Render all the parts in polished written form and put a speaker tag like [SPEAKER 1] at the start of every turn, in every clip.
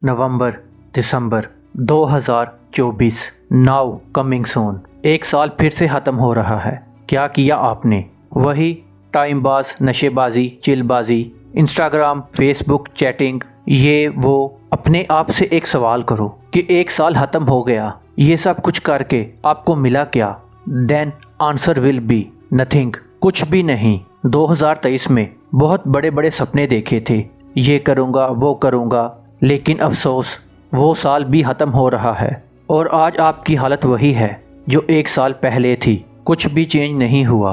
[SPEAKER 1] नवंबर, दिसंबर 2024 now coming soon. एक साल फिर से ख़त्म हो रहा है। क्या किया आपने? वही टाइम पास, नशेबाजी, चिलबाजी, इंस्टाग्राम, फेसबुक, चैटिंग, ये वो। अपने आप से एक सवाल करो कि एक साल ख़त्म हो गया, ये सब कुछ करके आपको मिला क्या? Then answer will be nothing, कुछ भी नहीं। 2023 में बहुत बड़े बड़े सपने देखे थे, ये करूँगा वो करूँगा, लेकिन अफसोस वो साल भी ख़त्म हो रहा है और आज आपकी हालत वही है जो एक साल पहले थी। कुछ भी चेंज नहीं हुआ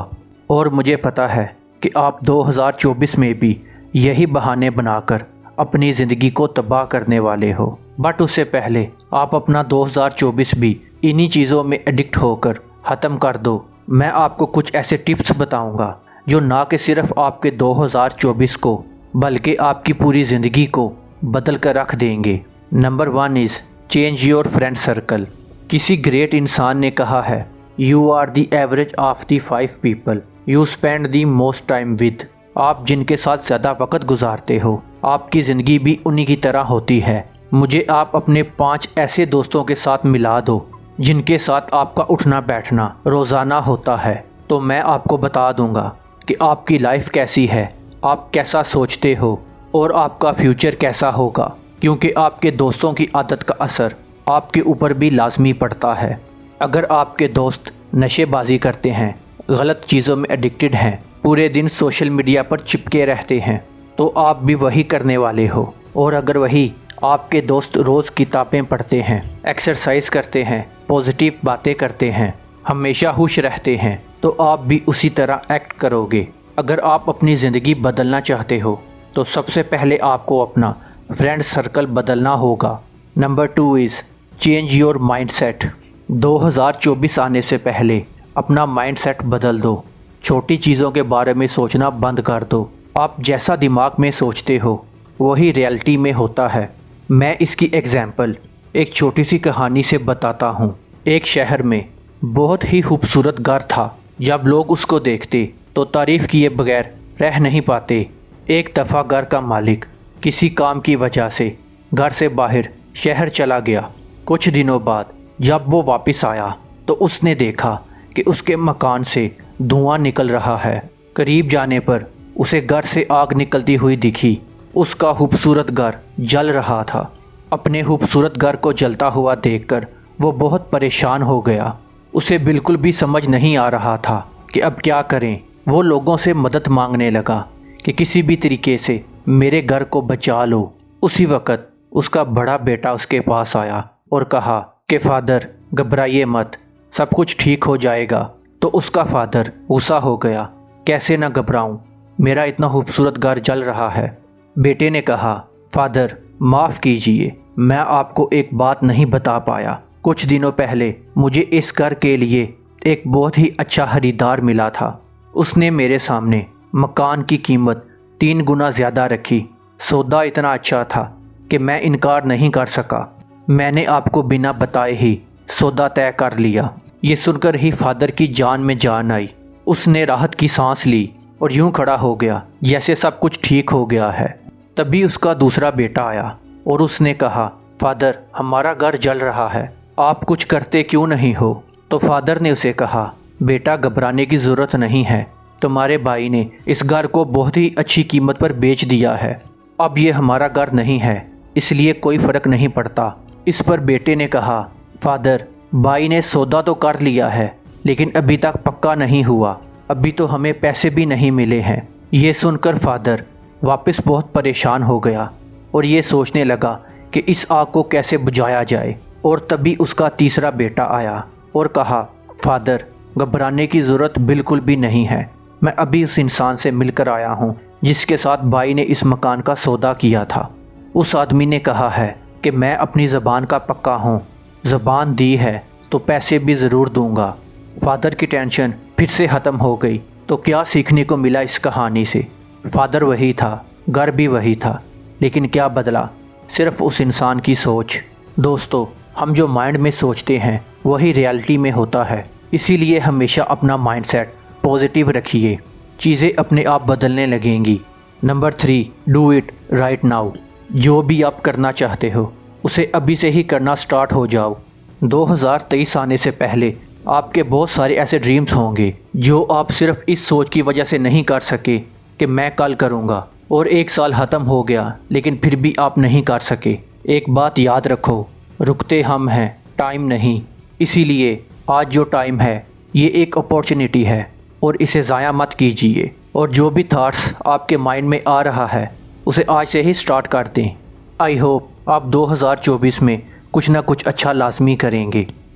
[SPEAKER 1] और मुझे पता है कि आप 2024 में भी यही बहाने बनाकर अपनी ज़िंदगी को तबाह करने वाले हो। बट उससे पहले आप अपना 2024 भी इन्हीं चीज़ों में एडिक्ट होकर ख़त्म कर दो। मैं आपको कुछ ऐसे टिप्स बताऊंगा जो ना कि सिर्फ आपके 2024 को बल्कि आपकी पूरी ज़िंदगी को बदल कर रख देंगे। Number 1 is change your friend circle. किसी ग्रेट इंसान ने कहा है, you are the average of the 5 people you spend the most time with. आप जिनके साथ ज़्यादा वक्त गुजारते हो, आपकी ज़िंदगी भी उन्हीं की तरह होती है। मुझे आप अपने 5 ऐसे दोस्तों के साथ मिला दो जिनके साथ आपका उठना बैठना रोज़ाना होता है, तो मैं आपको बता दूंगा कि आपकी लाइफ कैसी है, आप कैसा सोचते हो और आपका फ्यूचर कैसा होगा। क्योंकि आपके दोस्तों की आदत का असर आपके ऊपर भी लाजमी पड़ता है। अगर आपके दोस्त नशेबाजी करते हैं, गलत चीज़ों में एडिक्टेड हैं, पूरे दिन सोशल मीडिया पर चिपके रहते हैं, तो आप भी वही करने वाले हो। और अगर वही आपके दोस्त रोज़ किताबें पढ़ते हैं, एक्सरसाइज करते हैं, पॉजिटिव बातें करते हैं, हमेशा खुश रहते हैं, तो आप भी उसी तरह एक्ट करोगे। अगर आप अपनी ज़िंदगी बदलना चाहते हो तो सबसे पहले आपको अपना फ्रेंड सर्कल बदलना होगा। Number 2 is change your mindset. 2024 आने से पहले अपना माइंडसेट बदल दो। छोटी चीज़ों के बारे में सोचना बंद कर दो। आप जैसा दिमाग में सोचते हो वही रियलिटी में होता है। मैं इसकी एग्जाम्पल एक छोटी सी कहानी से बताता हूँ। एक शहर में बहुत ही खूबसूरत घर था। जब लोग उसको देखते तो तारीफ़ किए बगैर रह नहीं पाते। एक दफ़ा घर का मालिक किसी काम की वजह से घर से बाहर शहर चला गया। कुछ दिनों बाद जब वो वापस आया तो उसने देखा कि उसके मकान से धुआं निकल रहा है। करीब जाने पर उसे घर से आग निकलती हुई दिखी। उसका खूबसूरत घर जल रहा था। अपने खूबसूरत घर को जलता हुआ देखकर वो बहुत परेशान हो गया। उसे बिल्कुल भी समझ नहीं आ रहा था कि अब क्या करें। वो लोगों से मदद मांगने लगा कि किसी भी तरीके से मेरे घर को बचा लो। उसी वक्त उसका बड़ा बेटा उसके पास आया और कहा कि फादर घबराइए मत, सब कुछ ठीक हो जाएगा। तो उसका फादर गुस्सा हो गया, कैसे ना घबराऊं, मेरा इतना खूबसूरत घर जल रहा है। बेटे ने कहा, फादर माफ़ कीजिए, मैं आपको एक बात नहीं बता पाया। कुछ दिनों पहले मुझे इस घर के लिए एक बहुत ही अच्छा खरीदार मिला था। उसने मेरे सामने मकान की कीमत 3 गुना ज़्यादा रखी। सौदा इतना अच्छा था कि मैं इनकार नहीं कर सका। मैंने आपको बिना बताए ही सौदा तय कर लिया। ये सुनकर ही फादर की जान में जान आई। उसने राहत की सांस ली और यूं खड़ा हो गया जैसे सब कुछ ठीक हो गया है। तभी उसका दूसरा बेटा आया और उसने कहा, फादर हमारा घर जल रहा है, आप कुछ करते क्यों नहीं हो? तो फादर ने उसे कहा, बेटा घबराने की ज़रूरत नहीं है, तुम्हारे भाई ने इस घर को बहुत ही अच्छी कीमत पर बेच दिया है। अब ये हमारा घर नहीं है, इसलिए कोई फ़र्क नहीं पड़ता। इस पर बेटे ने कहा, फादर भाई ने सौदा तो कर लिया है लेकिन अभी तक पक्का नहीं हुआ, अभी तो हमें पैसे भी नहीं मिले हैं। ये सुनकर फादर वापस बहुत परेशान हो गया और ये सोचने लगा कि इस आग को कैसे बुझाया जाए। और तभी उसका तीसरा बेटा आया और कहा, फादर घबराने की ज़रूरत बिल्कुल भी नहीं है, मैं अभी उस इंसान से मिलकर आया हूँ जिसके साथ भाई ने इस मकान का सौदा किया था। उस आदमी ने कहा है कि मैं अपनी ज़बान का पक्का हूँ, ज़बान दी है तो पैसे भी ज़रूर दूंगा। फादर की टेंशन फिर से ख़त्म हो गई। तो क्या सीखने को मिला इस कहानी से? फादर वही था, घर भी वही था, लेकिन क्या बदला? सिर्फ उस इंसान की सोच। दोस्तों, हम जो माइंड में सोचते हैं वही रियलिटी में होता है, इसीलिए हमेशा अपना माइंडसेट पॉजिटिव रखिए, चीज़ें अपने आप बदलने लगेंगी। Number 3, do it right now. जो भी आप करना चाहते हो उसे अभी से ही करना स्टार्ट हो जाओ। 2023 आने से पहले आपके बहुत सारे ऐसे ड्रीम्स होंगे जो आप सिर्फ इस सोच की वजह से नहीं कर सके कि मैं कल करूँगा, और एक साल ख़त्म हो गया लेकिन फिर भी आप नहीं कर सके। एक बात याद रखो, रुकते हम हैं, टाइम नहीं। इसीलिए आज जो टाइम है ये एक अपॉर्चुनिटी है और इसे ज़ाया मत कीजिए। और जो भी थॉट्स आपके माइंड में आ रहा है उसे आज से ही स्टार्ट कर दें। आई होप आप 2024 में कुछ ना कुछ अच्छा लाजमी करेंगे।